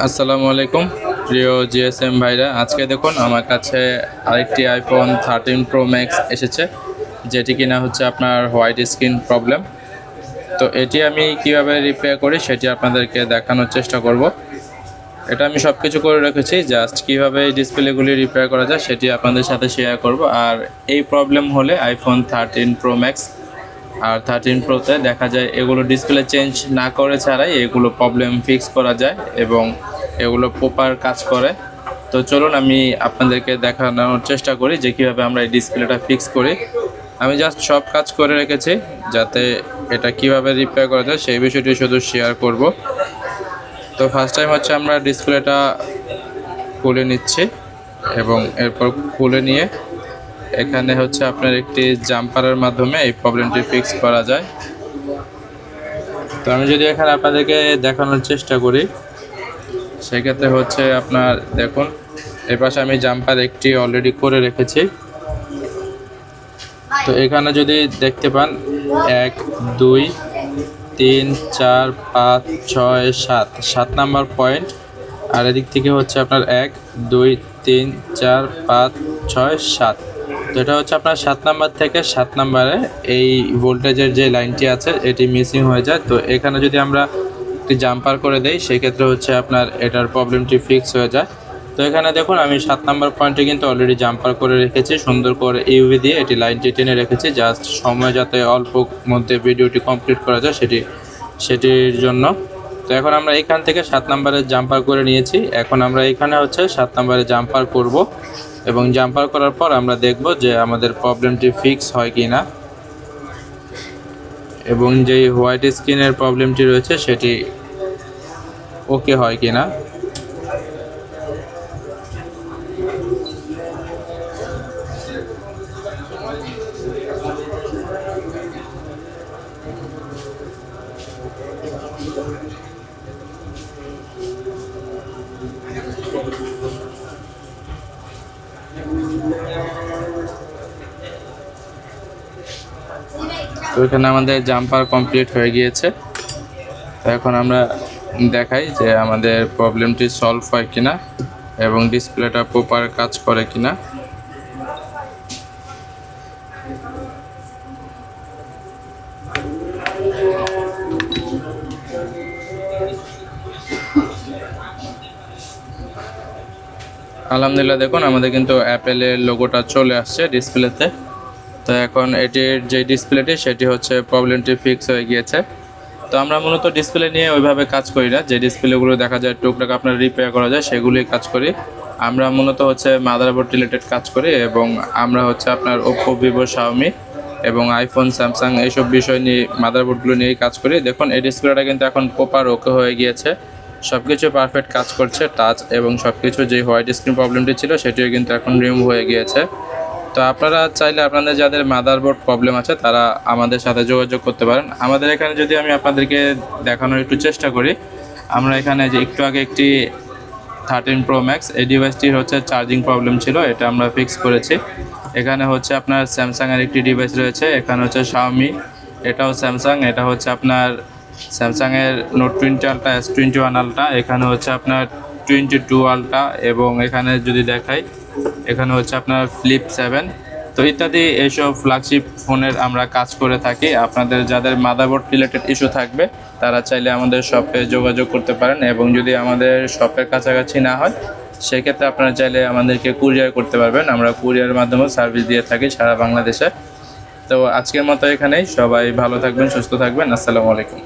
আসসালামু আলাইকুম প্রিয় জিএসএম ভাইরা। আজকে দেখুন আমার কাছে আরেকটি আইফোন 13 প্রো ম্যাক্স এসেছে, যেটি কিনা হচ্ছে আপনার হোয়াইট স্ক্রিন প্রবলেম। তো এটি আমি কিভাবে রিপেয়ার করি সেটি আপনাদেরকে দেখানোর চেষ্টা করব। এটা আমি সব কিছু করে রেখেছি, জাস্ট কীভাবে এই ডিসপ্লেগুলি রিপেয়ার করা যায় সেটি আপনাদের সাথে শেয়ার করব। আর এই প্রবলেম হলে আইফোন 13 প্রো ম্যাক্স আর 13 প্রোতে দেখা যায় এগুলো ডিসপ্লে চেঞ্জ না করে ছাড়াই এগুলো প্রবলেম ফিক্স করা যায় এবং এগুলো প্রপার কাজ করে। তো চলুন আমি আপনাদেরকে দেখানোর চেষ্টা করি যে কীভাবে আমরা এই ডিসপ্লেটা ফিক্স করি। আমি জাস্ট সব কাজ করে রেখেছি, যাতে এটা কিভাবে রিপেয়ার করা যায় সেই বিষয়টি শুধু শেয়ার করব। তো ফার্স্ট টাইম হচ্ছে আমরা ডিসপ্লেটা খুলে নিচ্ছি এবং এরপর খুলে নিয়ে এখানে হচ্ছে আপনার একটি জাম্পারের মাধ্যমে এই প্রবলেমটি ফিক্স করা যায়। তো আমি যদি এখানে আপনাদেরকে দেখানোর চেষ্টা করি, সেক্ষেত্রে হচ্ছে আপনার দেখুন এর পাশে আমি জাম্পার একটি অলরেডি করে রেখেছি। তো এখানে যদি দেখতে পান 1 2 3 4 5 6 7 নাম্বার পয়েন্ট, আর এদিক থেকে হচ্ছে আপনার 1 2 3 4 5 6 7। তো এটা হচ্ছে আপনার 7 নাম্বার থেকে 7 নাম্বারে এই ভোল্টেজের যে লাইনটি আছে এটি মিসিং হয়ে যায়। তো এখানে যদি আমরা একটি জাম্পার করে দেই সেক্ষেত্রে হচ্ছে আপনার এটার প্রবলেমটি ফিক্স হয়ে যায়। তো এখানে দেখুন আমি 7 নাম্বার পয়েন্টে কিন্তু অলরেডি জাম্পার করে রেখেছি, সুন্দর করে ইউভি দিয়ে এটি লাইনটি টেনে রেখেছি, জাস্ট সময় যাতে অল্প মধ্যে ভিডিওটি কমপ্লিট করা যায় সেটির জন্য। তো এখন আমরা এখান থেকে 7 নাম্বারের জাম্পার করে নিয়েছি। এখন আমরা এখানে হচ্ছে 7 নাম্বারে জাম্পার করব এবং জাম্পার করার পর আমরা দেখব যে আমাদের প্রবলেমটি ফিক্স হয় কি না এবং যেই হোয়াইট স্ক্রিনের প্রবলেমটি রয়েছে সেটি ওকে হয় কি না। তো এখানে আমাদের জাম্পার কমপ্লিট হয়ে গিয়েছে। তো এখন আমরা দেখাই যে আমাদের প্রবলেমটি সলভ হয় কিনা এবং ডিসপ্লেটা প্রপার কাজ করে কিনা। আলহামদুলিল্লাহ, দেখুন আমাদের কিন্তু অ্যাপেলের লোগোটা চলে আসছে ডিসপ্লেতে। তো এখন এটির যে ডিসপ্লেটি সেটি হচ্ছে প্রবলেমটি ফিক্স হয়ে গিয়েছে। তো আমরা মূলত ডিসপ্লে নিয়ে ওইভাবে কাজ করি না, যে ডিসপ্লেগুলো দেখা যায় টুকটাক আপনার রিপেয়ার করা যায় সেগুলোই কাজ করি। আমরা মূলত হচ্ছে মাদারবোর্ড রিলেটেড কাজ করি এবং আমরা হচ্ছে আপনার ওপ্পো, ভিভো, শাওমি এবং আইফোন, স্যামসাং এইসব বিষয় নিয়ে মাদারবোর্ডগুলো নিয়েই কাজ করি। দেখুন এই ডিসপ্লেটা কিন্তু এখন প্রপার ওকে হয়ে গিয়েছে, সব কিছু পারফেক্ট কাজ করছে, টাচ এবং সব কিছু। যে হোয়াইট স্ক্রিন প্রবলেমটি ছিল সেটিও কিন্তু এখন রিমুভ হয়ে গিয়েছে। তো আপনারা চাইলে আপনাদের যাদের মাদারবোর্ড প্রবলেম আছে তারা আমাদের সাথে যোগাযোগ করতে পারেন। আমাদের এখানে যদি আমি আপনাদেরকে দেখানোর একটু চেষ্টা করি, আমরা এখানে যে একটু আগে একটি 13 প্রো ম্যাক্স এই ডিভাইসটির হচ্ছে চার্জিং প্রবলেম ছিল, এটা আমরা ফিক্স করেছি। এখানে হচ্ছে আপনার স্যামসাংয়ের একটি ডিভাইস রয়েছে, এখানে হচ্ছে শাওমি, এটাও স্যামসাং, এটা হচ্ছে আপনার স্যামসাংয়ের নোট 20 আলট্রা, S21 আলট্রা, এখানে হচ্ছে আপনার 22 আলট্রা এবং এখানে যদি দেখাই এখানে হচ্ছে আপনার ফ্লিপ 7। তো ইত্যাদি এইসব ফ্ল্যাগশিপ ফোনের আমরা কাজ করে থাকি। আপনাদের যাদের মাদারবোর্ড রিলেটেড ইস্যু থাকবে তারা চাইলে আমাদের শপে যোগাযোগ করতে পারেন এবং যদি আমাদের শপের কাছাকাছি না হয় সেক্ষেত্রে আপনারা চাইলে আমাদেরকে কুরিয়ার করতে পারবেন। আমরা কুরিয়ারের মাধ্যমে সার্ভিস দিয়ে থাকি সারা বাংলাদেশে। তো আজকের মতো এখানেই, সবাই ভালো থাকবেন, সুস্থ থাকবেন। আসসালামু আলাইকুম।